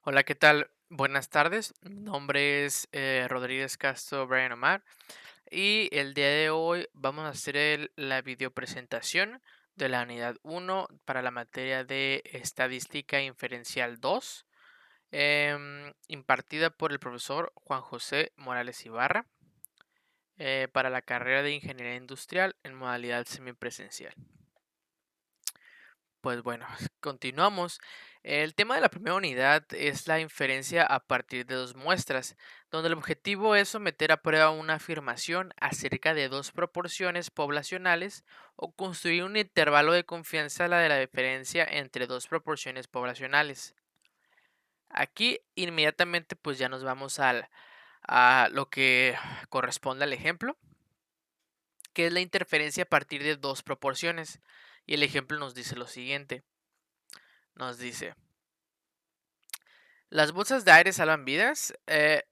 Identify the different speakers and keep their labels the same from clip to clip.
Speaker 1: Hola, ¿qué tal? Buenas tardes. Mi nombre es Rodríguez Castro Brian Omar y el día de hoy vamos a hacer la videopresentación de la unidad 1 para la materia de Estadística Inferencial 2, impartida por el profesor Juan José Morales Ibarra, para la carrera de Ingeniería Industrial en modalidad semipresencial. Pues bueno, continuamos. El tema de la primera unidad es la inferencia a partir de dos muestras, donde el objetivo es someter a prueba una afirmación acerca de dos proporciones poblacionales o construir un intervalo de confianza la de la diferencia entre dos proporciones poblacionales. Aquí inmediatamente pues ya nos vamos a lo que corresponde al ejemplo, que es la interferencia a partir de dos proporciones. Y el ejemplo nos dice lo siguiente. Nos dice: las bolsas de aire salvan vidas.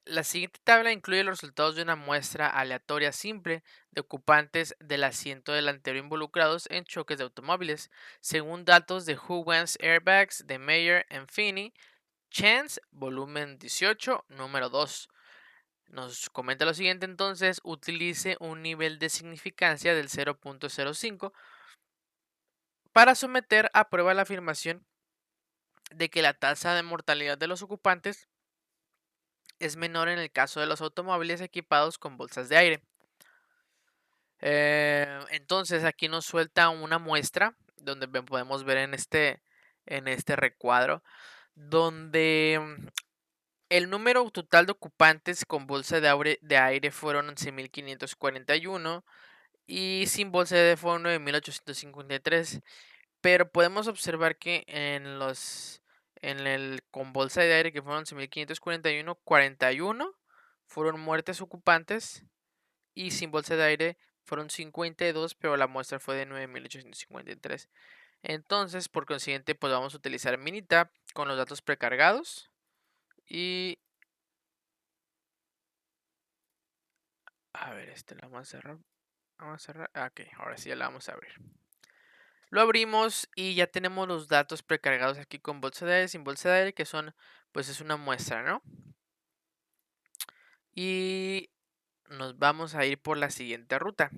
Speaker 1: La siguiente tabla incluye los resultados de una muestra aleatoria simple de ocupantes del asiento delantero involucrados en choques de automóviles, según datos de Who Wants Airbags de Meyer and Finney, Chance, volumen 18, número 2. Nos comenta lo siguiente entonces: utilice un nivel de significancia del 0.05 para someter a prueba la afirmación de que la tasa de mortalidad de los ocupantes es menor en el caso de los automóviles equipados con bolsas de aire. Entonces aquí nos suelta una muestra donde podemos ver en este recuadro, donde el número total de ocupantes con bolsa de aire fueron 11.541 y sin bolsa de aire fueron 9.853. Pero podemos observar que en el con bolsa de aire, que fueron 11.541, 41 fueron muertes ocupantes y sin bolsa de aire fueron 52, pero la muestra fue de 9.853. Entonces, por consiguiente, pues vamos a utilizar Minitab con los datos precargados y a ver, la vamos a cerrar. Vamos a cerrar. Ok, ahora sí ya la vamos a abrir. Lo abrimos y ya tenemos los datos precargados aquí con bolsa de aire, sin bolsa de aire, que son, pues es una muestra, ¿no? Y nos vamos a ir por la siguiente ruta.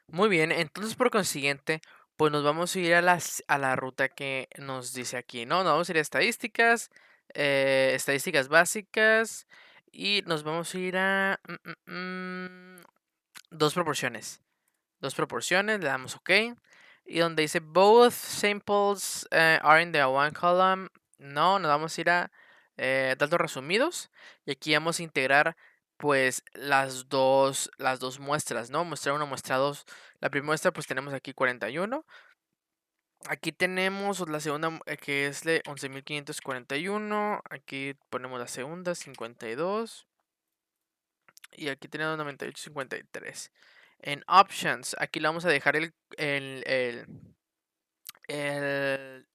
Speaker 1: Muy bien, entonces por consiguiente, pues nos vamos a ir a la ruta que nos dice aquí, ¿no? Nos vamos a ir a estadísticas, estadísticas básicas y nos vamos a ir a dos proporciones. Dos proporciones, le damos OK. Y donde dice both samples are in the one column, no, nos vamos a ir a datos resumidos. Y aquí vamos a integrar pues las dos muestras, ¿no? Muestra 1, muestra 2. La primera muestra pues tenemos aquí 41. Aquí tenemos la segunda que es de 11.541. Aquí ponemos la segunda, 52. Y aquí tenemos 98.53. En options, aquí le vamos a dejar el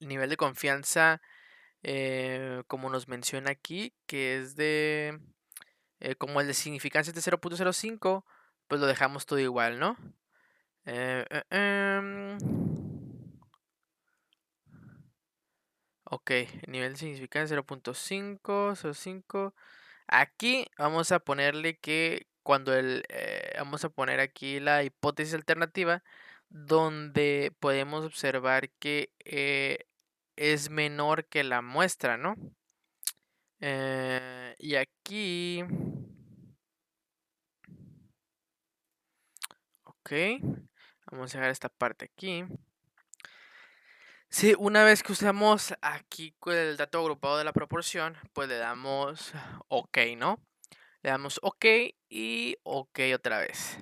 Speaker 1: nivel de confianza, como nos menciona aquí, que es de, como el de significancia es de 0.05, pues lo dejamos todo igual, ¿no? Eh, eh, em, ok, nivel de significancia 0.505. Aquí vamos a ponerle que vamos a poner aquí la hipótesis alternativa, donde podemos observar que es menor que la muestra, ¿no? Y aquí, ok, vamos a dejar esta parte aquí. Sí, una vez que usamos aquí con el dato agrupado de la proporción, pues le damos OK, ¿no? Le damos OK y OK otra vez.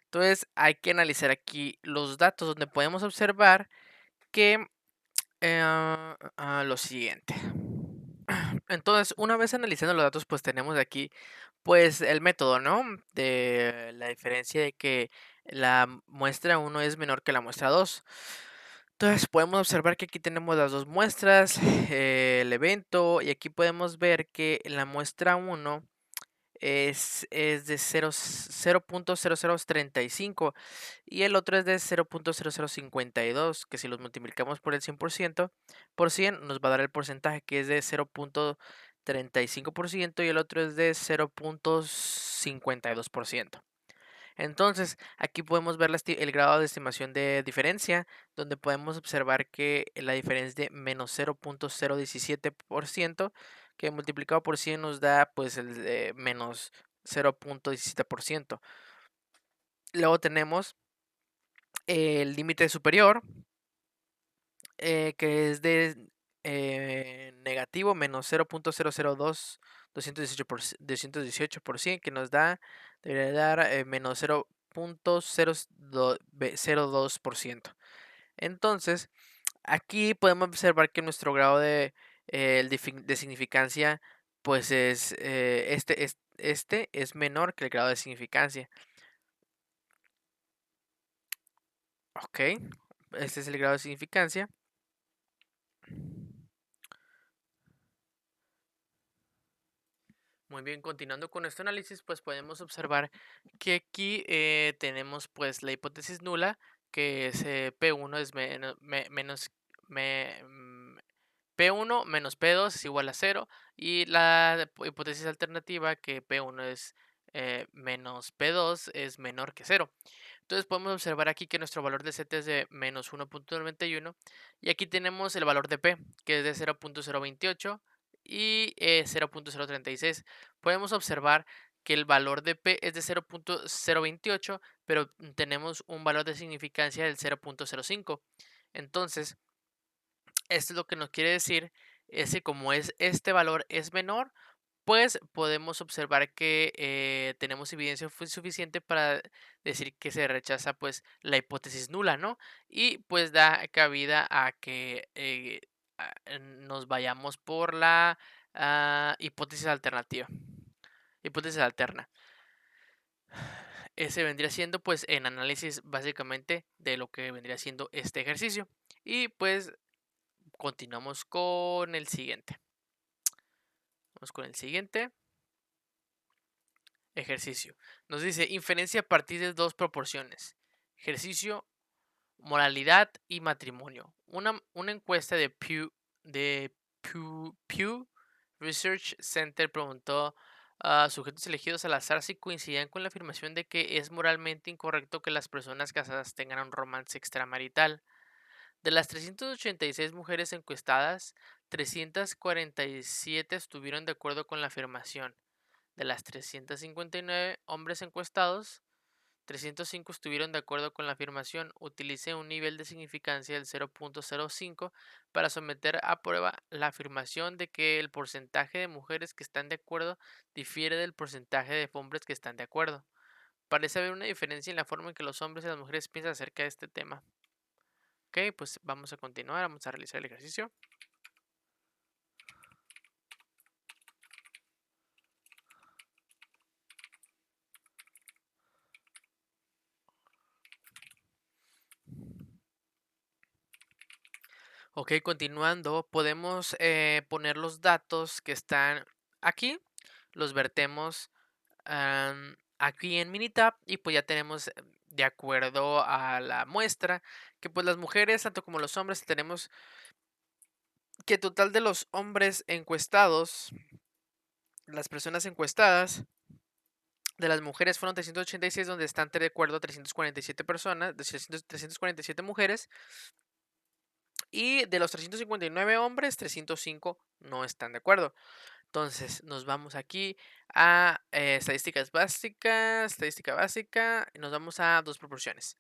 Speaker 1: Entonces hay que analizar aquí los datos donde podemos observar que lo siguiente. Entonces, una vez analizando los datos, pues tenemos aquí pues el método, ¿no? De la diferencia de que la muestra 1 es menor que la muestra 2. Entonces podemos observar que aquí tenemos las dos muestras, el evento, y aquí podemos ver que la muestra 1 es de 0.0035 y el otro es de 0.0052, que si los multiplicamos por el 100%, por 100 nos va a dar el porcentaje que es de 0.35% y el otro es de 0.52%. Entonces, aquí podemos ver el grado de estimación de diferencia, donde podemos observar que la diferencia es de menos 0.017%, que multiplicado por 100 nos da pues el de menos 0.17%. Luego tenemos el límite superior, que es de negativo menos 0.002, 218%, que nos da, debería dar menos 0.02%. Entonces, aquí podemos observar que nuestro grado de significancia, pues este es menor que el grado de significancia. Ok, este es el grado de significancia. Muy bien, continuando con nuestro análisis, pues podemos observar que aquí tenemos pues la hipótesis nula, que es P1 es P1 menos P2 es igual a 0, y la hipótesis alternativa, que P1 es menos P2 es menor que 0. Entonces podemos observar aquí que nuestro valor de Z es de menos 1.91 y aquí tenemos el valor de P, que es de 0.028 y 0.036. Podemos observar que el valor de P es de 0.028, pero tenemos un valor de significancia del 0.05. Entonces, esto es lo que nos quiere decir es que como este valor es menor, pues podemos observar que tenemos evidencia suficiente para decir que se rechaza pues la hipótesis nula, ¿no? Y pues da cabida a que nos vayamos por la hipótesis alternativa, hipótesis alterna. Ese vendría siendo pues en análisis básicamente de lo que vendría siendo este ejercicio. Y pues continuamos con el siguiente. Vamos con el siguiente ejercicio. Nos dice inferencia a partir de dos proporciones. Ejercicio, moralidad y matrimonio. Una encuesta de Pew Research Center preguntó a sujetos elegidos al azar si coincidían con la afirmación de que es moralmente incorrecto que las personas casadas tengan un romance extramarital. De las 386 mujeres encuestadas, 347 estuvieron de acuerdo con la afirmación. De las 359 hombres encuestados, 305 estuvieron de acuerdo con la afirmación. Utilice un nivel de significancia del 0.05 para someter a prueba la afirmación de que el porcentaje de mujeres que están de acuerdo difiere del porcentaje de hombres que están de acuerdo. Parece haber una diferencia en la forma en que los hombres y las mujeres piensan acerca de este tema. Ok, pues vamos a continuar, vamos a realizar el ejercicio. Ok, continuando, podemos poner los datos que están aquí, los vertemos aquí en Minitab y pues ya tenemos de acuerdo a la muestra que pues las mujeres, tanto como los hombres, tenemos que total de los hombres encuestados, las personas encuestadas, de las mujeres fueron 386, donde están de acuerdo 347 personas, 347 mujeres, y de los 359 hombres, 305 no están de acuerdo. Entonces nos vamos aquí a estadística básica, y nos vamos a dos proporciones.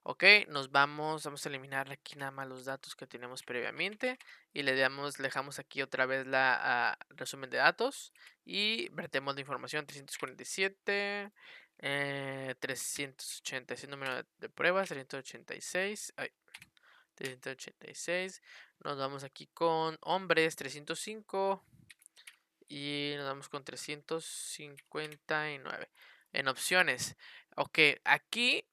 Speaker 1: Ok, vamos a eliminar aquí nada más los datos que tenemos previamente y le dejamos aquí otra vez la resumen de datos y vertemos la información 347, 386 número de pruebas, 386, 386, nos vamos aquí con hombres 305 y nos vamos con 359 en opciones. Ok, aquí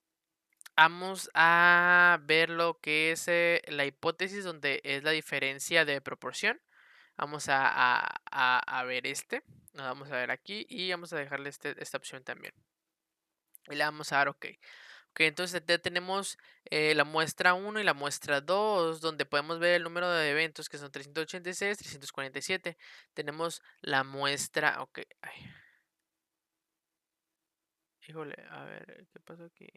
Speaker 1: vamos a ver lo que es la hipótesis donde es la diferencia de proporción. Vamos a ver este. Nos vamos a ver aquí y vamos a dejarle esta opción también. Y le vamos a dar OK. Ok, entonces ya tenemos la muestra uno y la muestra 2 donde podemos ver el número de eventos que son 386, 347. Tenemos la muestra, ok, ay, híjole, a ver, ¿qué pasó aquí?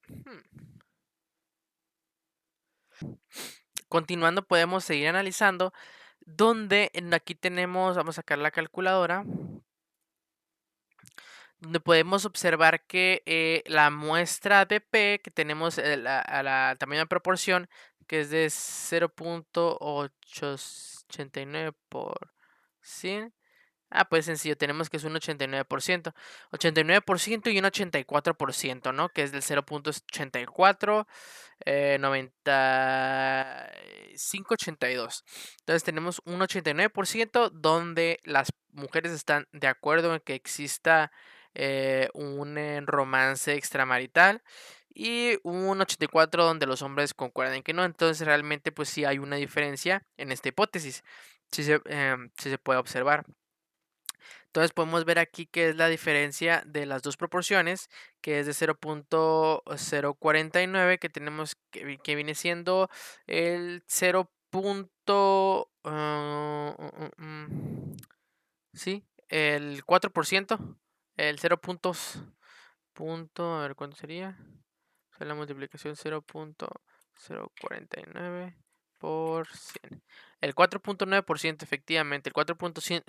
Speaker 1: Hmm. Continuando, podemos seguir analizando, donde aquí tenemos, vamos a sacar la calculadora, donde podemos observar que la muestra de P, que tenemos a la tamaño de proporción, que es de 0.889 por 100. Pues sencillo, tenemos que es un 89%. 89% y un 84%, ¿no? Que es del 0.84, 9582. Entonces tenemos un 89% donde las mujeres están de acuerdo en que exista un romance extramarital y un 84 donde los hombres concuerdan que no. Entonces realmente pues sí hay una diferencia en esta hipótesis. Sí se puede observar. Entonces podemos ver aquí que es la diferencia de las dos proporciones, que es de 0.049, que tenemos que viene siendo el 0. Sí, el 4%, el 0 a ver cuánto sería. O sea, la multiplicación 0.049 por 100. El 4.9%, efectivamente. El 4.100,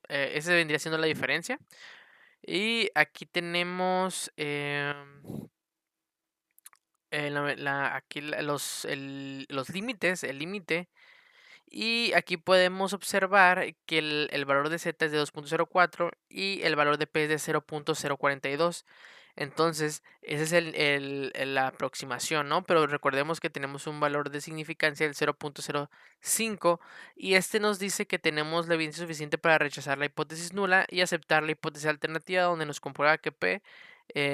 Speaker 1: ese vendría siendo la diferencia. Y aquí tenemos aquí los límites, el límite. Y aquí podemos observar que el valor de Z es de 2.04 y el valor de P es de 0.042. Entonces, esa es la aproximación, ¿no? Pero recordemos que tenemos un valor de significancia del 0.05 y este nos dice que tenemos la evidencia suficiente para rechazar la hipótesis nula y aceptar la hipótesis alternativa donde nos comprueba que P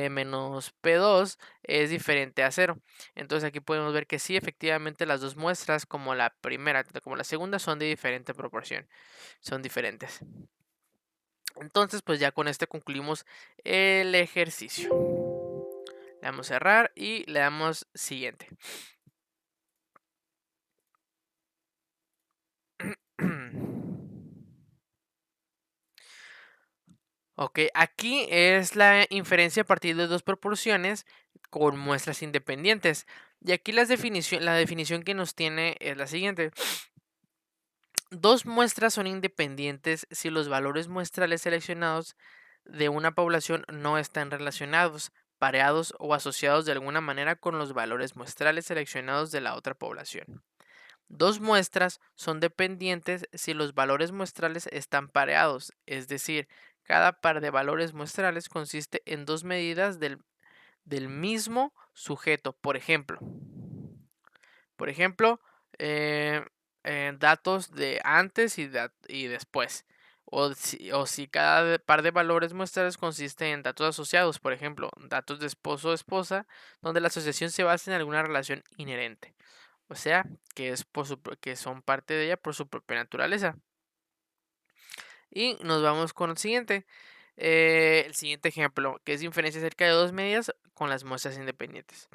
Speaker 1: menos P2 es diferente a 0. Entonces aquí podemos ver que sí, efectivamente las dos muestras, como la primera como la segunda, son de diferente proporción, son diferentes. Entonces, pues ya con este concluimos el ejercicio. Le damos cerrar y le damos siguiente. Ok, aquí es la inferencia a partir de dos proporciones con muestras independientes. Y aquí la definición que nos tiene es la siguiente. Dos muestras son independientes si los valores muestrales seleccionados de una población no están relacionados, pareados o asociados de alguna manera con los valores muestrales seleccionados de la otra población. Dos muestras son dependientes si los valores muestrales están pareados, es decir, cada par de valores muestrales consiste en dos medidas del mismo sujeto. Por ejemplo, eh, datos de antes y después. O si cada par de valores muestrales consiste en datos asociados, por ejemplo, datos de esposo o esposa, donde la asociación se basa en alguna relación inherente. O sea, que son parte de ella por su propia naturaleza. Y nos vamos con el siguiente. El siguiente ejemplo, que es diferencia acerca de dos medidas con las muestras independientes.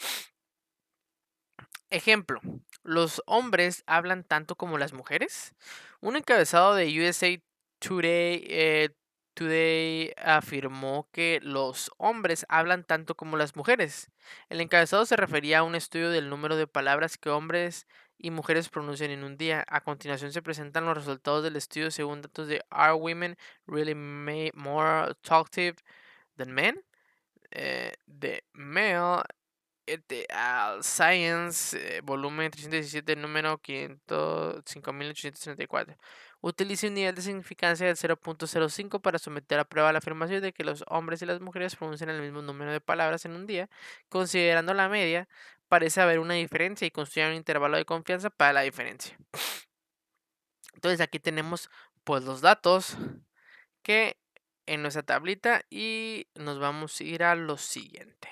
Speaker 1: Ejemplo, ¿los hombres hablan tanto como las mujeres? Un encabezado de USA Today afirmó que los hombres hablan tanto como las mujeres. El encabezado se refería a un estudio del número de palabras que hombres y mujeres pronuncian en un día. A continuación se presentan los resultados del estudio según datos de Are Women Really More Talkative Than Men? The Male Science, volumen 317, número 5834. Utilice un nivel de significancia del 0.05 para someter a prueba la afirmación de que los hombres y las mujeres pronuncian el mismo número de palabras en un día, considerando la media parece haber una diferencia y construyan un intervalo de confianza para la diferencia. Entonces aquí tenemos pues los datos que en nuestra tablita y nos vamos a ir a lo siguiente.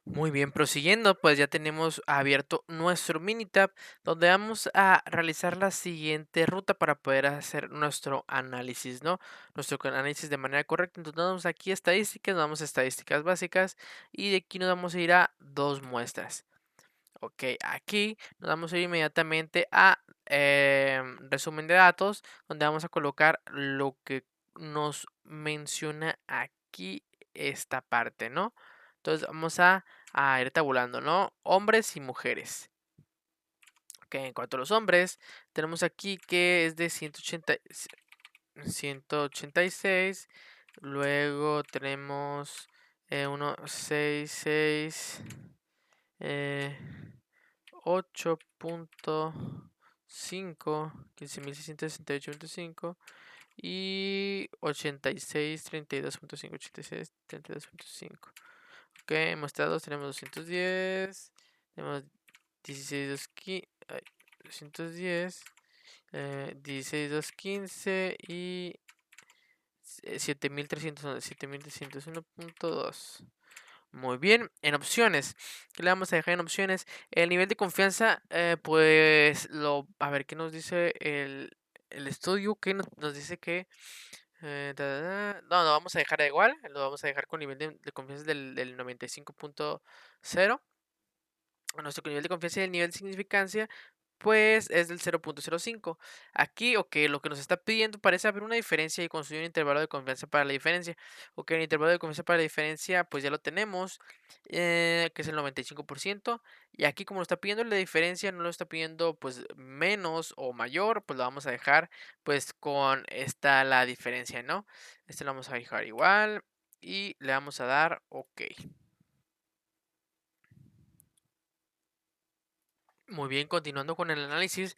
Speaker 1: Muy bien, prosiguiendo, pues ya tenemos abierto nuestro Minitab, donde vamos a realizar la siguiente ruta para poder hacer nuestro análisis, ¿no? Nuestro análisis de manera correcta. Entonces, nos vamos aquí a estadísticas, nos vamos a estadísticas básicas y de aquí nos vamos a ir a dos muestras. Ok, aquí nos vamos a ir inmediatamente a resumen de datos, donde vamos a colocar lo que nos menciona aquí esta parte, ¿no? Entonces vamos a ir tabulando, ¿no? Hombres y mujeres. Ok, en cuanto a los hombres, tenemos aquí que es de 186. Luego tenemos 166. 8.5, 15.668.5 y 86.32.5, 86.32.5. Ok, mostrados tenemos 210, tenemos 210, 16.215 y 7.301.2. Muy bien, en opciones, ¿qué le vamos a dejar en opciones? El nivel de confianza, pues, a ver, ¿qué nos dice el estudio? ¿Qué nos dice que, no, no, vamos a dejar igual, lo vamos a dejar con nivel de confianza del 95.0. Nuestro nivel de confianza y el nivel de significancia, pues es del 0.05. Aquí, ok, lo que nos está pidiendo parece haber una diferencia y construir un intervalo de confianza para la diferencia. Ok, el intervalo de confianza para la diferencia, pues ya lo tenemos, que es el 95%. Y aquí, como lo está pidiendo la diferencia, no lo está pidiendo pues menos o mayor, pues lo vamos a dejar pues con esta la diferencia, ¿no? Este lo vamos a dejar igual y le vamos a dar ok. Muy bien, continuando con el análisis.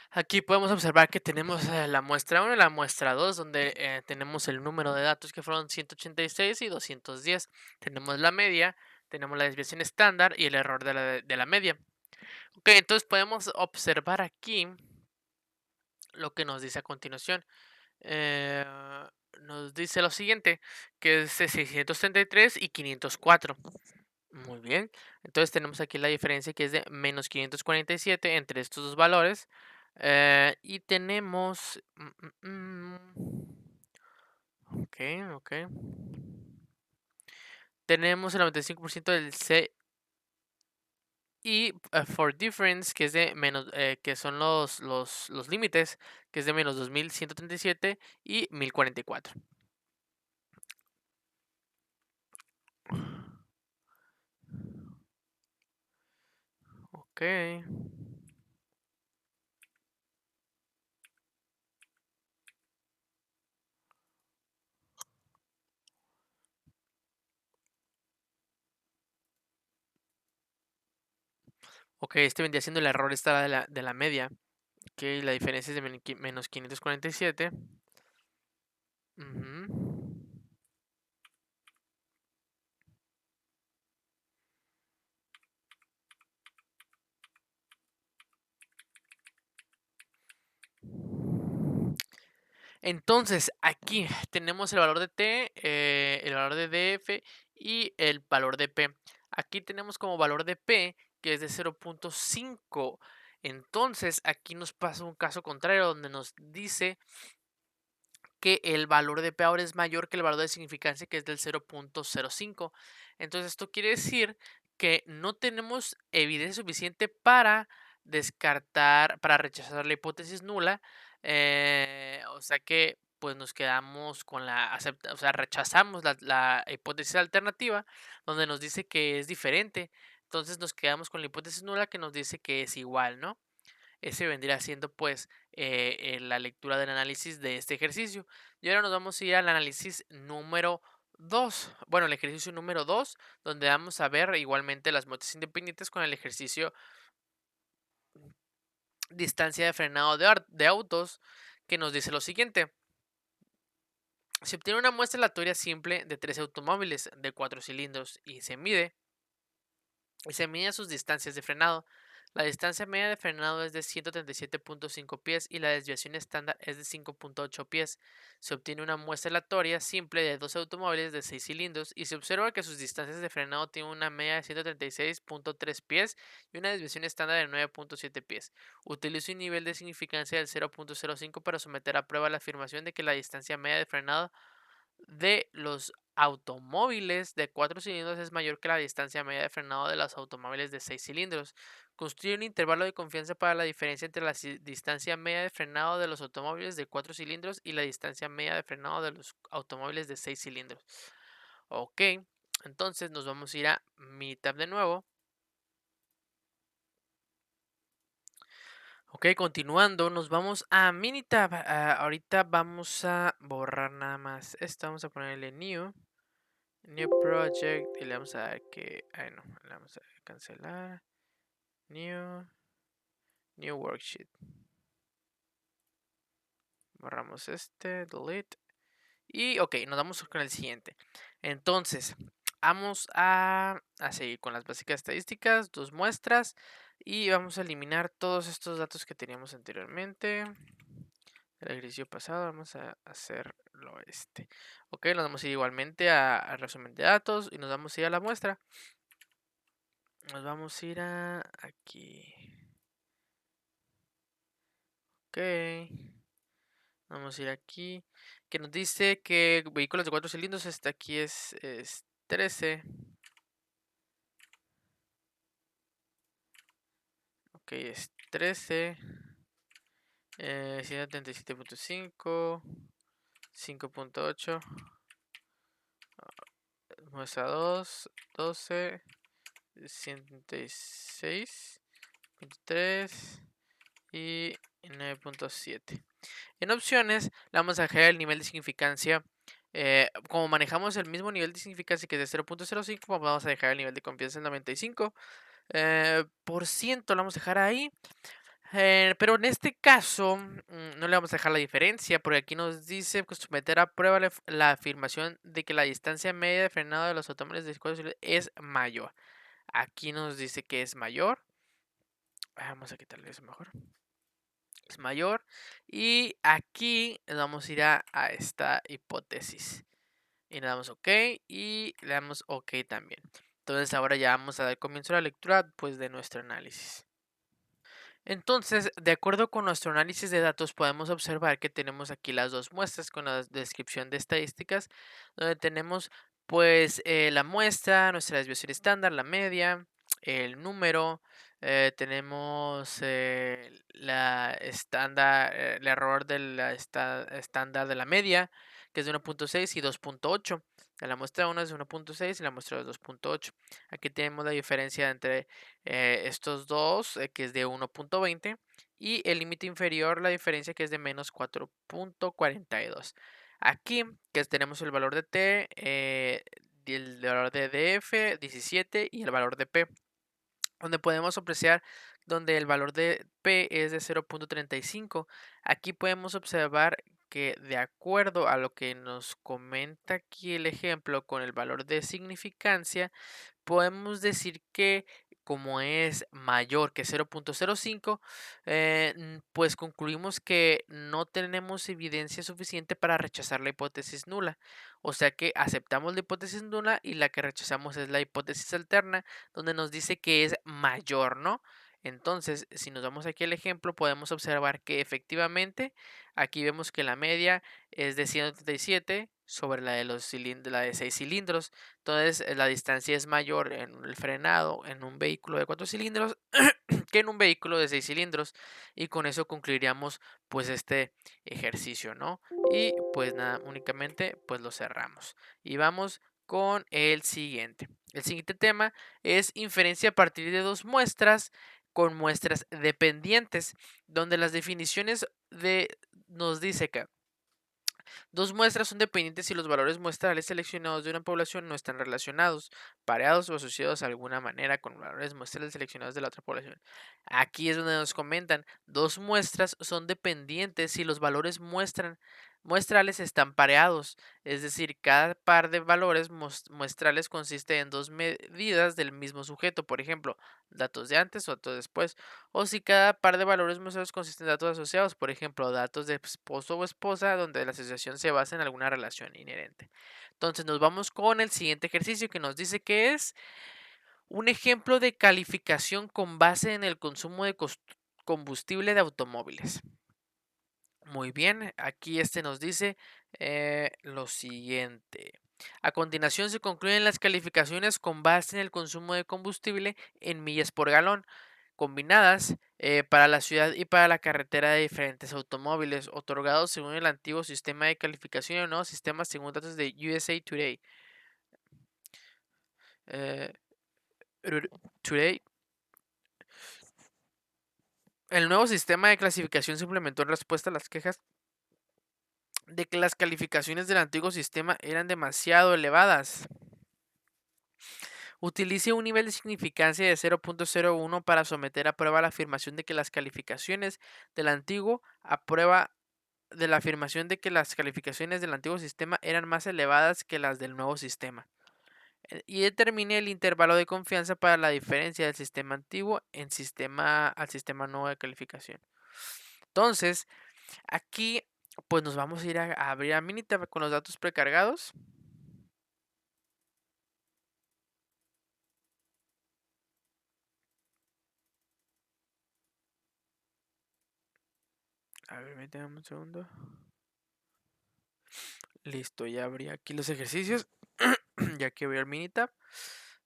Speaker 1: Aquí podemos observar que tenemos la muestra 1 y la muestra 2, donde tenemos el número de datos que fueron 186 y 210. Tenemos la media, tenemos la desviación estándar y el error de la media. Ok, entonces podemos observar aquí lo que nos dice a continuación. Eh, Nos dice lo siguiente, que es de 633 y 504. Muy bien, entonces tenemos aquí la diferencia que es de menos 547 entre estos dos valores. Y tenemos... ok, ok. Tenemos el 95% del C y for difference, que es de menos, que son los límites, que es de menos 2137 y 1044. Ok. Ok, este vendría siendo el error esta de la media. Ok, la diferencia es de menos 547. Ujú. Entonces, aquí tenemos el valor de t, el valor de df y el valor de p. Aquí tenemos como valor de p que es de 0.5. Entonces, aquí nos pasa un caso contrario donde nos dice que el valor de p ahora es mayor que el valor de significancia, que es del 0.05. Entonces, esto quiere decir que no tenemos evidencia suficiente para descartar, para rechazar la hipótesis nula. O sea que pues nos quedamos con o sea, rechazamos la hipótesis alternativa, donde nos dice que es diferente. Entonces nos quedamos con la hipótesis nula que nos dice que es igual, ¿no? Ese vendría siendo pues la lectura del análisis de este ejercicio. Y ahora nos vamos a ir al análisis número 2. Bueno, el ejercicio número 2, donde vamos a ver igualmente las muestras independientes con el ejercicio distancia de frenado de autos, que nos dice lo siguiente. Se obtiene una muestra aleatoria simple de 13 automóviles de 4 cilindros y se miden sus distancias de frenado. La distancia media de frenado es de 137.5 pies y la desviación estándar es de 5.8 pies. Se obtiene una muestra aleatoria simple de dos automóviles de 6 cilindros y se observa que sus distancias de frenado tienen una media de 136.3 pies y una desviación estándar de 9.7 pies. Utilizo un nivel de significancia del 0.05 para someter a prueba la afirmación de que la distancia media de frenado de los automóviles de 4 cilindros es mayor que la distancia media de frenado de los automóviles de 6 cilindros. Construye un intervalo de confianza para la diferencia entre la distancia media de frenado de los automóviles de 4 cilindros y la distancia media de frenado de los automóviles de 6 cilindros. Ok, entonces nos vamos a ir a Minitab de nuevo. Ok, continuando, nos vamos a Minitab. Ahorita vamos a borrar nada más esto. Vamos a ponerle New project y le vamos a dar que, ay no, le vamos a cancelar, new, new worksheet. Borramos este, delete. Y ok, nos vamos con el siguiente. Entonces, vamos a seguir con las básicas estadísticas, dos muestras. Y vamos a eliminar todos estos datos que teníamos anteriormente. El ejercicio pasado, vamos a hacerlo este. Ok, nos vamos a ir igualmente a resumen de datos y nos vamos a ir a la muestra. Nos vamos a ir a aquí. Ok. Vamos a ir aquí. Que nos dice que vehículos de 4 cilindros. Este aquí es 13. Ok, es 13. 177.5. 5.8. Muestra 2. 12. 136.3. Y 9.7. En opciones, le vamos a dejar el nivel de significancia. Como manejamos el mismo nivel de significancia que es de 0.05, pues vamos a dejar el nivel de confianza en 95%. Por ciento lo vamos a dejar ahí. Pero en este caso, no le vamos a dejar la diferencia, porque aquí nos dice pues, someter a prueba la afirmación de que la distancia media de frenado de los automóviles de 4 cilindros es mayor. Aquí nos dice que es mayor. Vamos a quitarle eso mejor. Es mayor. Y aquí nos vamos a ir a esta hipótesis. Y le damos OK y le damos OK también. Entonces ahora ya vamos a dar comienzo a la lectura pues, de nuestro análisis. Entonces, de acuerdo con nuestro análisis de datos, podemos observar que tenemos aquí las dos muestras con la descripción de estadísticas, donde tenemos pues la muestra, nuestra desviación estándar, la media, el número, tenemos la estándar, el error de la estándar de la media, que es de 1.6 y 2.8. La muestra 1 es de 1.6 y la muestra 2 es 2.8. Aquí tenemos la diferencia entre estos dos, que es de 1.20, y el límite inferior, la diferencia que es de menos 4.42. Aquí, que tenemos el valor de t, el valor de df, 17, y el valor de p, donde podemos apreciar donde el valor de p es de 0.35. Aquí podemos observar que de acuerdo a lo que nos comenta aquí el ejemplo con el valor de significancia, podemos decir que como es mayor que 0.05, pues concluimos que no tenemos evidencia suficiente para rechazar la hipótesis nula. O sea que aceptamos la hipótesis nula y la que rechazamos es la hipótesis alterna, donde nos dice que es mayor, ¿no? Entonces, si nos vamos aquí al ejemplo, podemos observar que efectivamente aquí vemos que la media es de 137 sobre la de los cilindros, la de 6 cilindros. Entonces, la distancia es mayor en el frenado en un vehículo de 4 cilindros que en un vehículo de 6 cilindros. Y con eso concluiríamos pues este ejercicio, ¿no? Y pues nada, únicamente pues lo cerramos. Y vamos con el siguiente. El siguiente tema es inferencia a partir de dos muestras con muestras dependientes, donde las definiciones nos dice que dos muestras son dependientes si los valores muestrales seleccionados de una población no están relacionados, pareados o asociados de alguna manera con valores muestrales seleccionados de la otra población. Aquí es donde nos comentan, dos muestras son dependientes si los valores muestran muestrales están pareados, es decir, cada par de valores muestrales consiste en dos medidas del mismo sujeto, por ejemplo, datos de antes o datos después, o si cada par de valores muestrales consiste en datos asociados, por ejemplo, datos de esposo o esposa, donde la asociación se basa en alguna relación inherente. Entonces nos vamos con el siguiente ejercicio que nos dice que es un ejemplo de calificación con base en el consumo de combustible de automóviles. Muy bien, aquí nos dice lo siguiente. A continuación se concluyen las calificaciones con base en el consumo de combustible en millas por galón, combinadas para la ciudad y para la carretera de diferentes automóviles, otorgados según el antiguo sistema de calificación y el nuevo sistema según datos de USA Today. Eh, Today. El nuevo sistema de clasificación se implementó en respuesta a las quejas de que las calificaciones del antiguo sistema eran demasiado elevadas. Utilice un nivel de significancia de 0.01 para someter a prueba la afirmación de que las calificaciones del antiguo sistema eran más elevadas que las del nuevo sistema. Y determine el intervalo de confianza para la diferencia del sistema antiguo al sistema nuevo de calificación. Entonces, aquí pues nos vamos a ir a abrir a Minitab con los datos precargados. A ver, méteme un segundo. Listo, ya abrí aquí los ejercicios. Ya que voy al Minitab,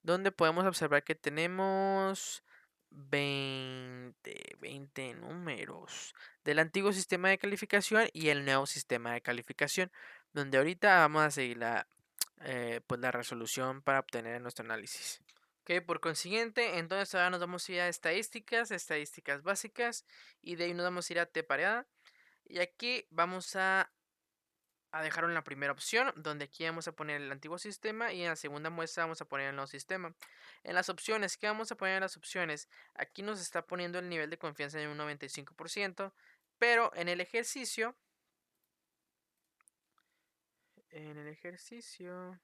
Speaker 1: donde podemos observar que tenemos 20 números del antiguo sistema de calificación y el nuevo sistema de calificación, donde ahorita vamos a seguir pues la resolución para obtener nuestro análisis. Ok, por consiguiente, entonces ahora nos vamos a ir a estadísticas básicas, y de ahí nos vamos a ir a T pareada, y aquí vamos a dejar en la primera opción, donde aquí vamos a poner el antiguo sistema, y en la segunda muestra vamos a poner el nuevo sistema. En las opciones, ¿qué vamos a poner en las opciones? Aquí nos está poniendo el nivel de confianza en un 95%, pero en el ejercicio, en el ejercicio,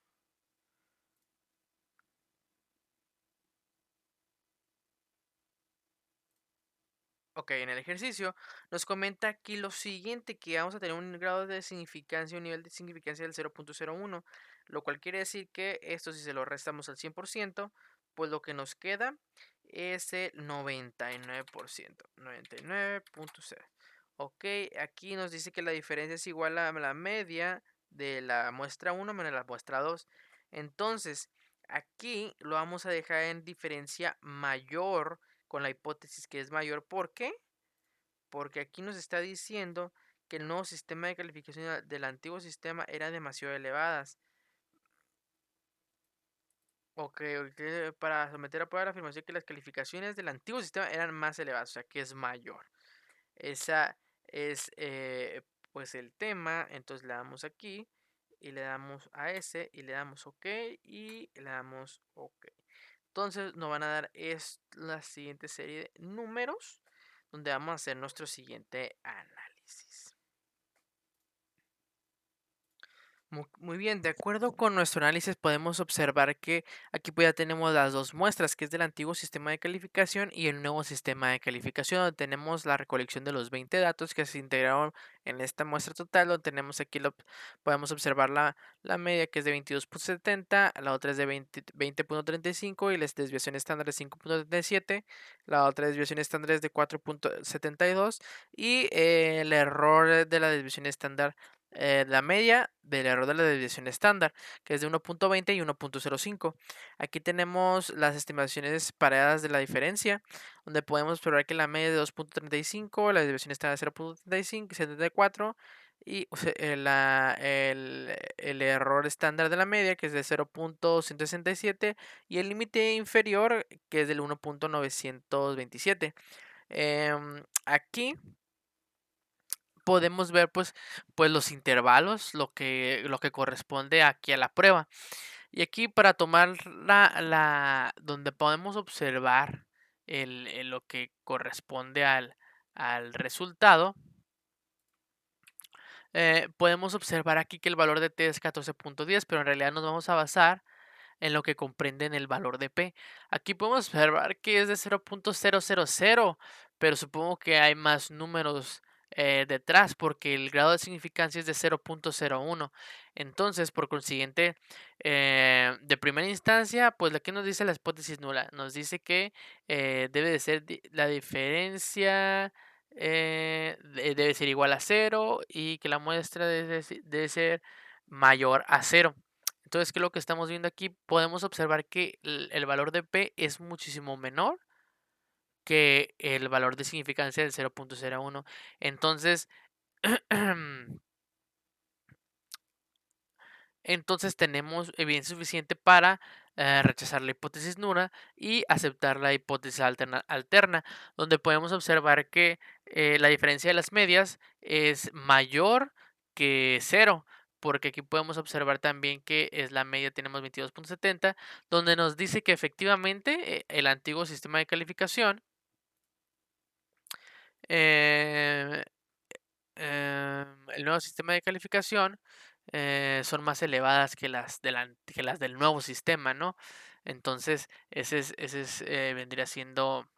Speaker 1: Ok, en el ejercicio nos comenta aquí lo siguiente, que vamos a tener un grado de significancia, un nivel de significancia del 0.01, lo cual quiere decir que esto, si se lo restamos al 100%, pues lo que nos queda es el 99%, 99.0. Ok, aquí nos dice que la diferencia es igual a la media de la muestra 1 menos la muestra 2. Entonces, aquí lo vamos a dejar en diferencia mayor, con la hipótesis que es mayor. ¿Por qué? Porque aquí nos está diciendo que el nuevo sistema de calificación del antiguo sistema era demasiado elevadas. Ok, para someter a prueba la afirmación que las calificaciones del antiguo sistema eran más elevadas, o sea que es mayor. Esa es pues el tema. Entonces le damos aquí y le damos a ese y le damos OK y le damos OK. Entonces nos van a dar la siguiente serie de números, donde vamos a hacer nuestro siguiente análisis. Muy bien, de acuerdo con nuestro análisis podemos observar que aquí pues ya tenemos las dos muestras, que es del antiguo sistema de calificación y el nuevo sistema de calificación, donde tenemos la recolección de los 20 datos que se integraron en esta muestra total, donde tenemos aquí, podemos observar la media, que es de 22.70, la otra es de 20.35 y la desviación estándar de 5.37, la otra desviación estándar es de 4.72 y el error de la desviación estándar, la media del error de la desviación estándar, que es de 1.20 y 1.05. Aquí tenemos las estimaciones pareadas de la diferencia, donde podemos observar que la media es de 2.35, la desviación estándar es 0.74 y el error estándar de la media, que es de 0.167, y el límite inferior, que es del 1.927. Aquí podemos ver pues los intervalos, lo que corresponde aquí a la prueba. Y aquí, para tomar donde podemos observar lo que corresponde al resultado, podemos observar aquí que el valor de t es 14.10, pero en realidad nos vamos a basar en lo que comprenden el valor de P. Aquí podemos observar que es de 0.000, pero supongo que hay más números detrás porque el grado de significancia es de 0.01. Entonces, por consiguiente, de primera instancia, pues aquí nos dice la hipótesis nula. Nos dice que debe de ser la diferencia, debe ser igual a cero y que la muestra debe ser mayor a cero. Entonces, ¿qué es lo que estamos viendo aquí? Podemos observar que el valor de P es muchísimo menor que el valor de significancia del 0.01. Entonces, entonces tenemos evidencia suficiente para rechazar la hipótesis nula y aceptar la hipótesis alterna, donde podemos observar que la diferencia de las medias es mayor que cero, porque aquí podemos observar también que es la media, tenemos 22.70, donde nos dice que efectivamente el antiguo sistema de calificación eh, el nuevo sistema de calificación son más elevadas que que las del nuevo sistema, ¿no? Entonces, vendría siendo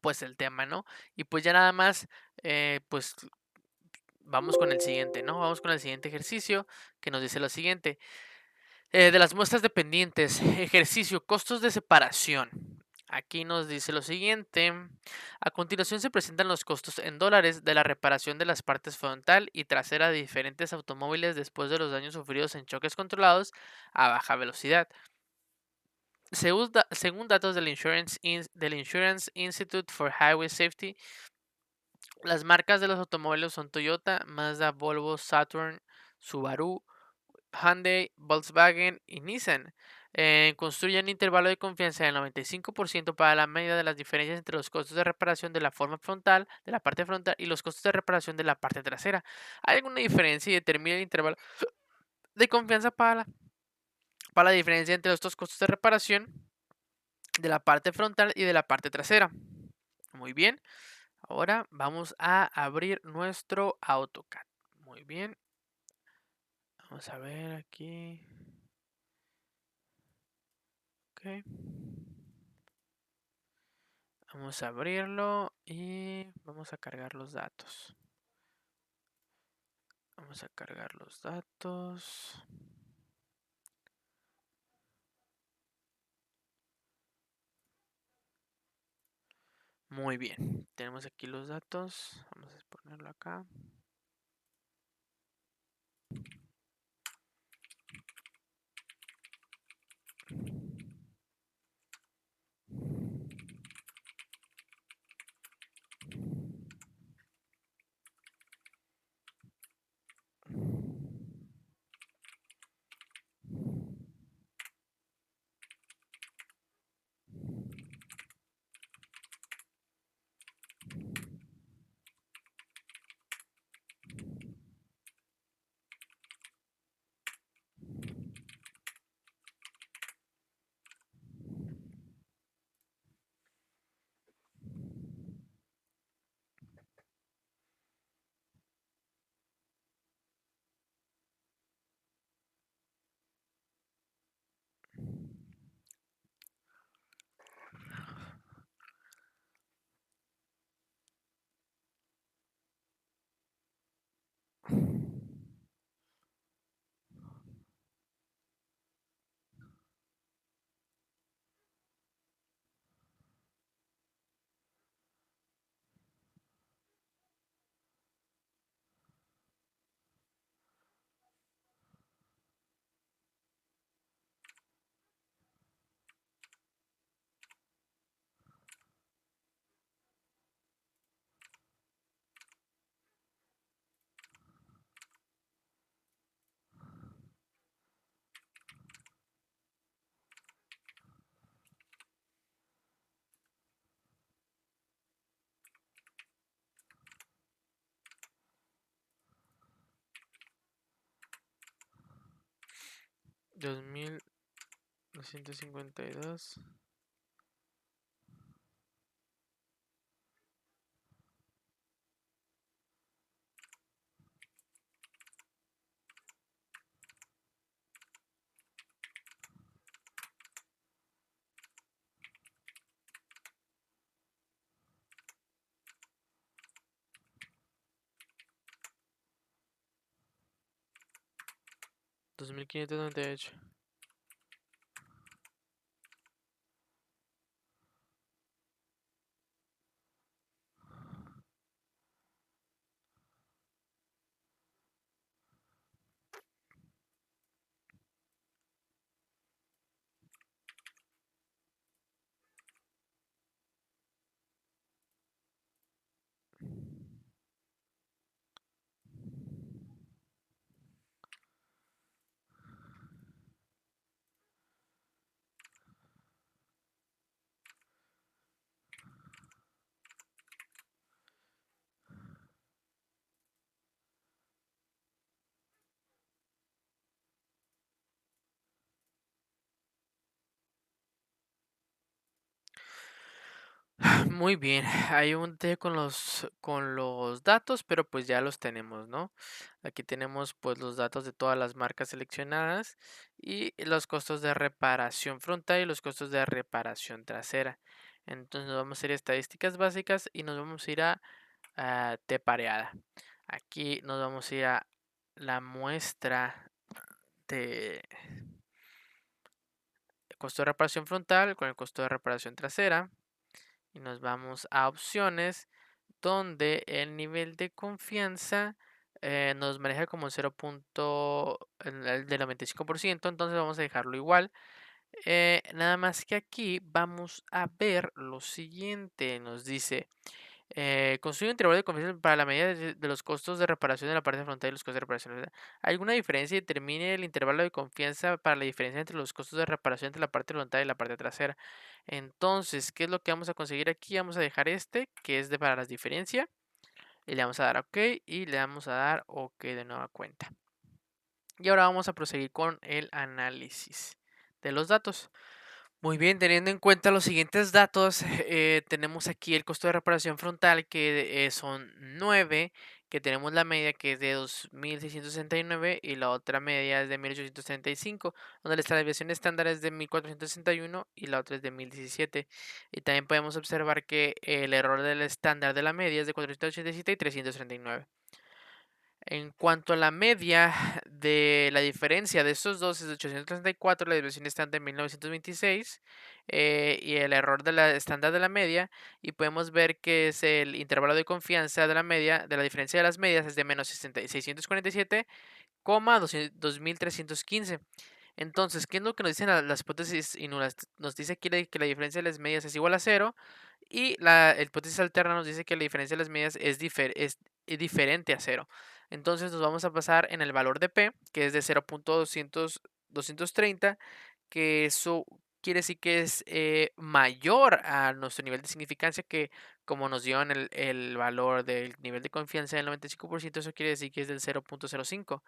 Speaker 1: pues el tema, ¿no? Y pues ya nada más, pues vamos con el siguiente, ¿no? Vamos con el siguiente ejercicio que nos dice lo siguiente. De las muestras dependientes, ejercicio, costos de separación. Aquí nos dice lo siguiente. A continuación se presentan los costos en dólares de la reparación de las partes frontal y trasera de diferentes automóviles después de los daños sufridos en choques controlados a baja velocidad. Según datos del Insurance Institute for Highway Safety, las marcas de los automóviles son Toyota, Mazda, Volvo, Saturn, Subaru, Hyundai, Volkswagen y Nissan. Construyen un intervalo de confianza del 95% para la medida de las diferencias entre los costos de reparación de la forma frontal, de la parte frontal, y los costos de reparación de la parte trasera. ¿Hay alguna diferencia y determina el intervalo de confianza para la diferencia entre estos costos de reparación de la parte frontal y de la parte trasera? Muy bien. Ahora vamos a abrir nuestro AutoCAD. Muy bien. Vamos a ver aquí. Ok. Vamos a abrirlo y vamos a cargar los datos. Vamos a cargar los datos. Muy bien. Tenemos aquí los datos. Vamos a ponerlo acá. Dos mil doscientos cincuenta y dos. 2598. Muy bien, hay un té con los datos, pero pues ya los tenemos, ¿no? Aquí tenemos pues los datos de todas las marcas seleccionadas y los costos de reparación frontal y los costos de reparación trasera. Entonces nos vamos a ir a estadísticas básicas y nos vamos a ir a T pareada. Aquí nos vamos a ir a la muestra de costo de reparación frontal con el costo de reparación trasera y nos vamos a opciones donde el nivel de confianza nos maneja como 0. El del 95%, entonces vamos a dejarlo igual. Nada más que aquí vamos a ver lo siguiente, nos dice construye un intervalo de confianza para la medida de los costos de reparación de la parte frontal y los costos de reparación. ¿Alguna diferencia? Determine el intervalo de confianza para la diferencia entre los costos de reparación entre la parte frontal y la parte trasera. Entonces, ¿qué es lo que vamos a conseguir aquí? Vamos a dejar este, que es de para las diferencias, y le vamos a dar OK y le vamos a dar OK de nueva cuenta. Y ahora vamos a proseguir con el análisis de los datos. Muy bien, teniendo en cuenta los siguientes datos, tenemos aquí el costo de reparación frontal que son 9, que tenemos la media que es de 2.669 y la otra media es de 1.835, donde la desviación estándar es de 1.461 y la otra es de 1.017. Y también podemos observar que el error del estándar de la media es de 487 y 339. En cuanto a la media de la diferencia de estos dos es de 834, la desviación estándar de 1926 y el error de la estándar de la media, y podemos ver que es el intervalo de confianza de la media, de la diferencia de las medias es de menos 647,2315. Entonces, ¿qué es lo que nos dicen las hipótesis y nulas? Nos dice aquí que la diferencia de las medias es igual a cero y la hipótesis alterna nos dice que la diferencia de las medias es diferente a cero. Entonces nos vamos a pasar en el valor de P, que es de 0.230, que eso quiere decir que es mayor a nuestro nivel de significancia, que como nos dio en el valor del nivel de confianza del 95%, eso quiere decir que es del 0.05.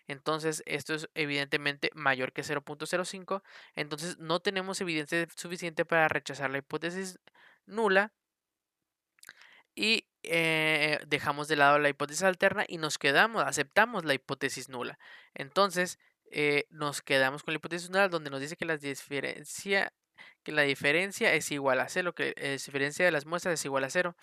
Speaker 1: Entonces esto es evidentemente mayor que 0.05, entonces no tenemos evidencia suficiente para rechazar la hipótesis nula y dejamos de lado la hipótesis alterna y aceptamos la hipótesis nula. Entonces, nos quedamos con la hipótesis nula donde nos dice que la diferencia es igual a cero, que la diferencia de las muestras es igual a cero.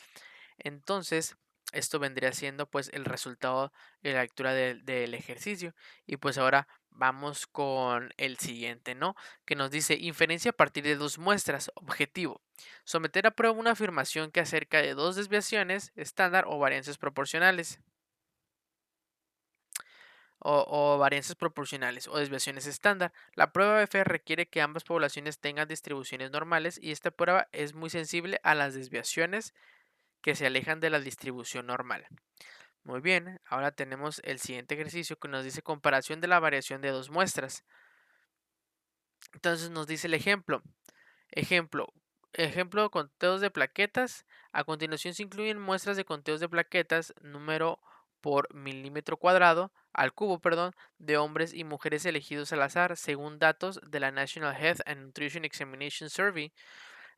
Speaker 1: Entonces, esto vendría siendo pues el resultado de la lectura del ejercicio. Y pues ahora vamos con el siguiente, ¿no? Que nos dice inferencia a partir de dos muestras. Objetivo. Someter a prueba una afirmación que acerca de dos desviaciones estándar o varianzas proporcionales. O varianzas proporcionales o desviaciones estándar. La prueba F requiere que ambas poblaciones tengan distribuciones normales y esta prueba es muy sensible a las desviaciones que se alejan de la distribución normal. Muy bien, ahora tenemos el siguiente ejercicio que nos dice comparación de la variación de dos muestras. Entonces nos dice el ejemplo. Ejemplo, ejemplo, conteos de plaquetas. A continuación se incluyen muestras de conteos de plaquetas número por milímetro cuadrado, al cubo, perdón, de hombres y mujeres elegidos al azar según datos de la National Health and Nutrition Examination Survey.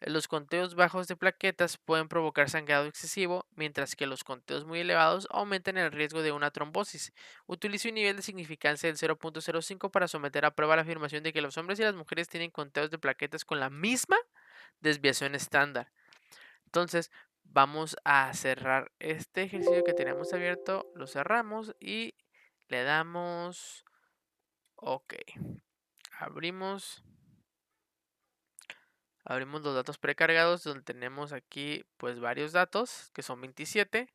Speaker 1: Los conteos bajos de plaquetas pueden provocar sangrado excesivo, mientras que los conteos muy elevados aumentan el riesgo de una trombosis. Utilice un nivel de significancia del 0.05 para someter a prueba la afirmación de que los hombres y las mujeres tienen conteos de plaquetas con la misma desviación estándar. Entonces, vamos a cerrar este ejercicio que tenemos abierto, lo cerramos y le damos Ok, abrimos. Abrimos los datos precargados donde tenemos aquí pues varios datos que son 27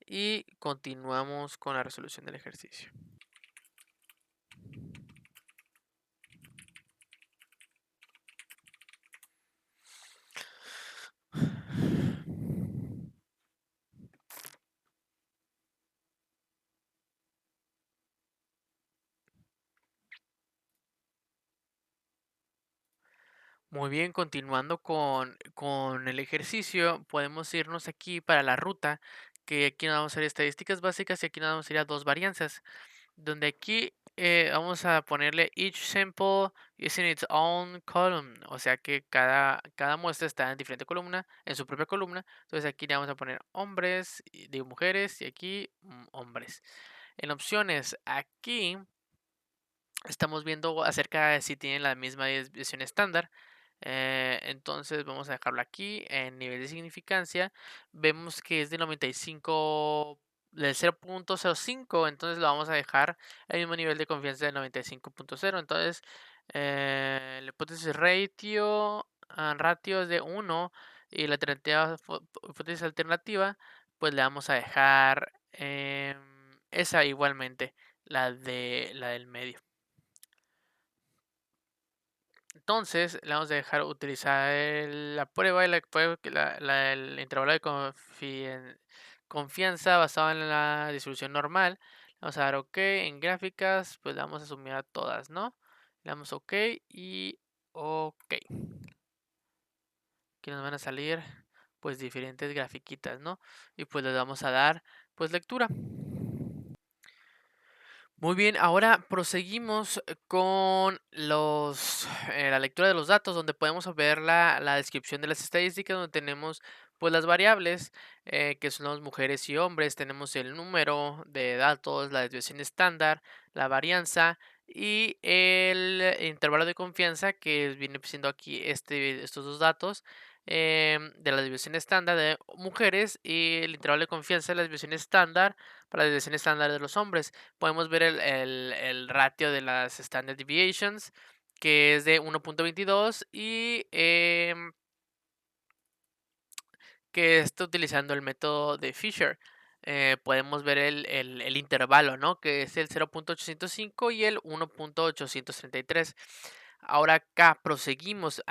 Speaker 1: y continuamos con la resolución del ejercicio. Muy bien, continuando con el ejercicio, podemos irnos aquí para la ruta, que aquí nos vamos a hacer estadísticas básicas y aquí nos vamos a ir a dos varianzas, donde aquí vamos a ponerle each sample is in its own column, o sea que cada muestra está en diferente columna, en su propia columna, entonces aquí le vamos a poner hombres, de mujeres y aquí hombres. En opciones, aquí estamos viendo acerca de si tienen la misma desviación estándar. Entonces vamos a dejarlo aquí en nivel de significancia. Vemos que es de 95, del 0.05, entonces lo vamos a dejar el mismo nivel de confianza del 95.0. Entonces, la hipótesis ratio es de 1 y la alternativa, hipótesis alternativa, pues le vamos a dejar esa igualmente, la del medio. Entonces, le vamos a dejar utilizar la prueba y el intervalo de confianza basado en la distribución normal. Vamos a dar OK. En gráficas, pues le vamos a sumar a todas, ¿no? Le damos OK y OK. Aquí nos van a salir pues diferentes grafiquitas, ¿no? Y pues les vamos a dar pues lectura. Muy bien, ahora proseguimos con la lectura de los datos, donde podemos ver la descripción de las estadísticas, donde tenemos pues las variables, que son las mujeres y hombres, tenemos el número de datos, la desviación estándar, la varianza y el intervalo de confianza, que viene siendo aquí estos dos datos, de la desviación estándar de mujeres y el intervalo de confianza de la desviación estándar para la desviación estándar de los hombres. Podemos ver el ratio de las standard deviations, que es de 1.22 y que está utilizando el método de Fisher. Podemos ver el intervalo, ¿no? Que es el 0.805 y el 1.833. Ahora acá proseguimos.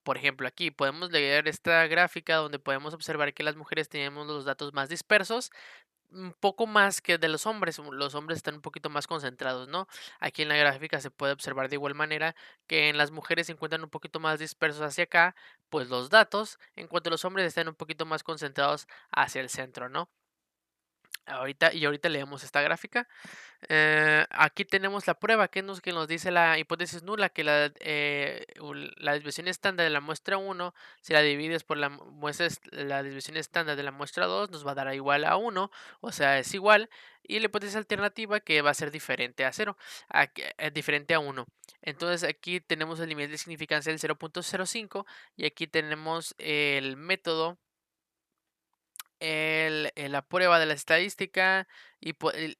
Speaker 1: Por ejemplo, aquí podemos leer esta gráfica donde podemos observar que las mujeres tenemos los datos más dispersos, un poco más que de los hombres están un poquito más concentrados, ¿no? Aquí en la gráfica se puede observar de igual manera que en las mujeres se encuentran un poquito más dispersos hacia acá, pues los datos, en cuanto a los hombres están un poquito más concentrados hacia el centro, ¿no? Ahorita leemos esta gráfica. Aquí tenemos la prueba, que nos dice la hipótesis nula, que la desviación estándar de la muestra 1, si la divides por la desviación estándar de la muestra 2, nos va a dar igual a 1, o sea, es igual. Y la hipótesis alternativa, que va a ser diferente a 0, diferente a 1. Entonces aquí tenemos el nivel de significancia del 0.05 y aquí tenemos el método, la prueba de la estadística y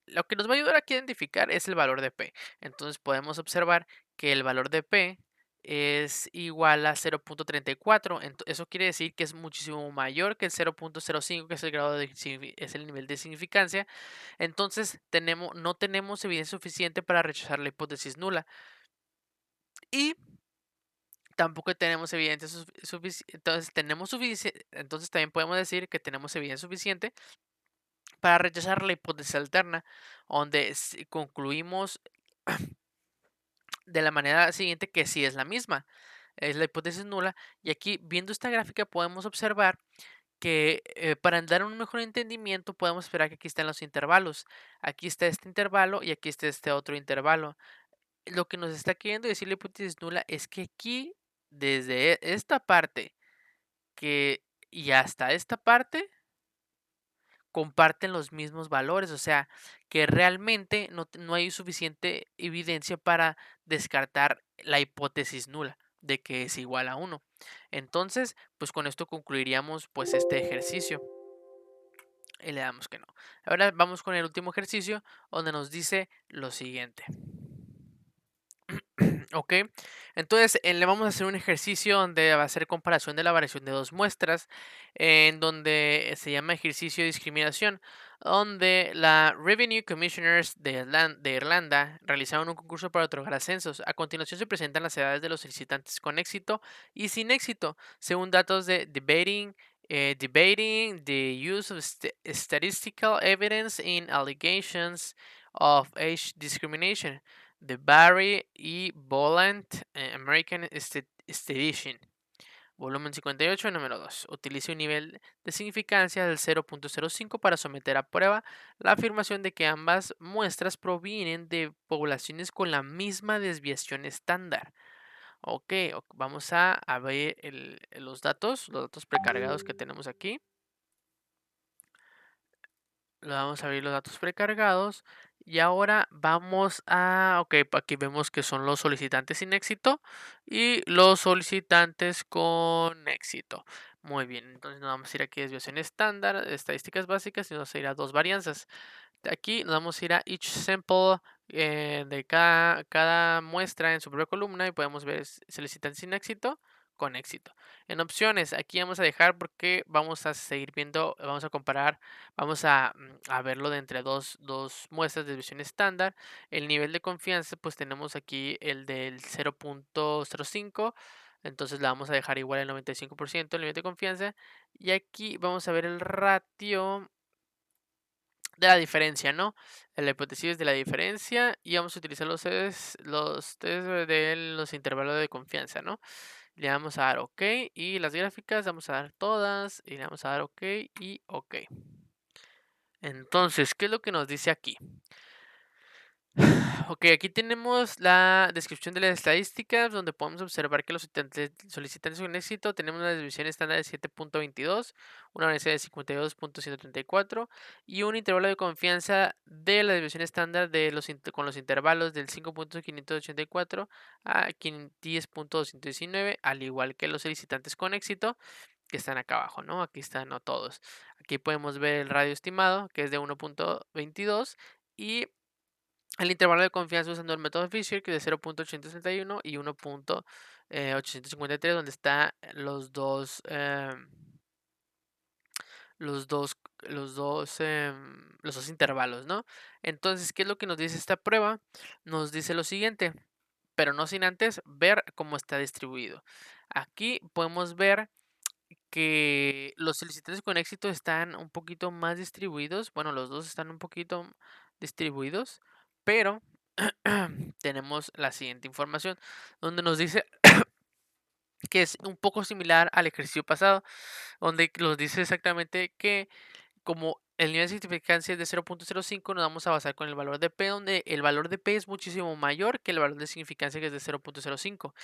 Speaker 1: lo que nos va a ayudar aquí a identificar es el valor de P. Entonces podemos observar que el valor de P es igual a 0.34. Eso quiere decir que es muchísimo mayor que el 0.05, que es el grado es el nivel de significancia. Entonces no tenemos evidencia suficiente para rechazar la hipótesis nula. Y tampoco tenemos evidencia suficiente. Entonces también podemos decir que tenemos evidencia suficiente para rechazar la hipótesis alterna, donde concluimos de la manera siguiente que sí es la misma, es la hipótesis nula. Y aquí, viendo esta gráfica, podemos observar que para dar un mejor entendimiento podemos esperar que aquí están los intervalos. Aquí está este intervalo y aquí está este otro intervalo. Lo que nos está queriendo decir la hipótesis nula es que aquí, desde esta parte y hasta esta parte, comparten los mismos valores, o sea, que realmente no hay suficiente evidencia para descartar la hipótesis nula de que es igual a 1. Entonces, pues con esto concluiríamos pues este ejercicio y le damos que no. Ahora vamos con el último ejercicio donde nos dice lo siguiente. Ok, entonces le vamos a hacer un ejercicio donde va a ser comparación de la variación de dos muestras, en donde se llama ejercicio de discriminación, donde la Revenue Commissioners de Irlanda realizaron un concurso para otorgar ascensos. A continuación se presentan las edades de los solicitantes con éxito y sin éxito, según datos de debating the use of statistical evidence in allegations of age discrimination de Barry y Boland, American Statistician, volumen 58, número 2. Utilice un nivel de significancia del 0.05 para someter a prueba la afirmación de que ambas muestras provienen de poblaciones con la misma desviación estándar. Ok, vamos a ver los datos precargados que tenemos aquí. Le vamos a abrir los datos precargados y ahora vamos a, ok, aquí vemos que son los solicitantes sin éxito y los solicitantes con éxito. Muy bien, entonces nos vamos a ir aquí a desviación estándar, estadísticas básicas y nos vamos a ir a dos varianzas. De aquí nos vamos a ir a each sample de cada muestra en su propia columna y podemos ver solicitantes sin éxito con éxito. En opciones, aquí vamos a dejar porque vamos a seguir viendo, vamos a comparar. Vamos a verlo de entre dos muestras de desviación estándar. El nivel de confianza, pues tenemos aquí el del 0.05. Entonces la vamos a dejar igual al 95% el nivel de confianza. Y aquí vamos a ver el ratio de la diferencia, ¿no? La hipótesis de la diferencia. Y vamos a utilizar los test de los intervalos de confianza, ¿no? Le vamos a dar OK. Y las gráficas vamos a dar todas. Y le vamos a dar OK y OK. Entonces, ¿qué es lo que nos dice aquí? Ok, aquí tenemos la descripción de las estadísticas, donde podemos observar que los solicitantes con éxito tenemos una desviación estándar de 7.22, una varianza de 52.134 y un intervalo de confianza de la desviación estándar con los intervalos del 5.584 a 10.219, al igual que los solicitantes con éxito que están acá abajo, ¿no? Aquí están, no todos. Aquí podemos ver el radio estimado, que es de 1.22 y el intervalo de confianza usando el método Fisher, que es de 0.861 y 1.853, donde están los dos, los dos intervalos, ¿no? Entonces, ¿qué es lo que nos dice esta prueba? Nos dice lo siguiente, pero no sin antes ver cómo está distribuido. Aquí podemos ver que los solicitantes con éxito están un poquito más distribuidos. Bueno, los dos están un poquito distribuidos, pero tenemos la siguiente información, donde nos dice que es un poco similar al ejercicio pasado, donde nos dice exactamente que como el nivel de significancia es de 0.05, nos vamos a basar con el valor de P, donde el valor de P es muchísimo mayor que el valor de significancia que es de 0.05.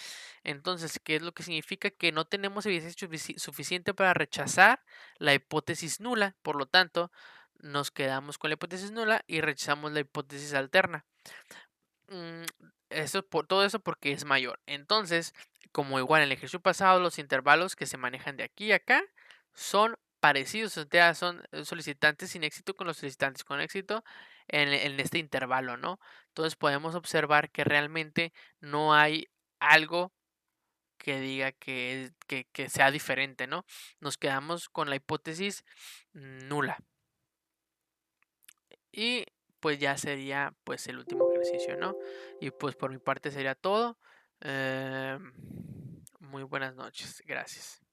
Speaker 1: Entonces, ¿qué es lo que significa? Que no tenemos evidencia suficiente para rechazar la hipótesis nula, por lo tanto, nos quedamos con la hipótesis nula y rechazamos la hipótesis alterna. Mm, todo eso porque es mayor. Entonces, como igual en el ejercicio pasado, los intervalos que se manejan de aquí a acá son parecidos, o sea, son solicitantes sin éxito con los solicitantes con éxito en este intervalo, ¿no? Entonces podemos observar que realmente no hay algo que diga que sea diferente, ¿no? Nos quedamos con la hipótesis nula. Y pues ya sería pues el último ejercicio, ¿no? Y pues por mi parte sería todo. Muy buenas noches. Gracias.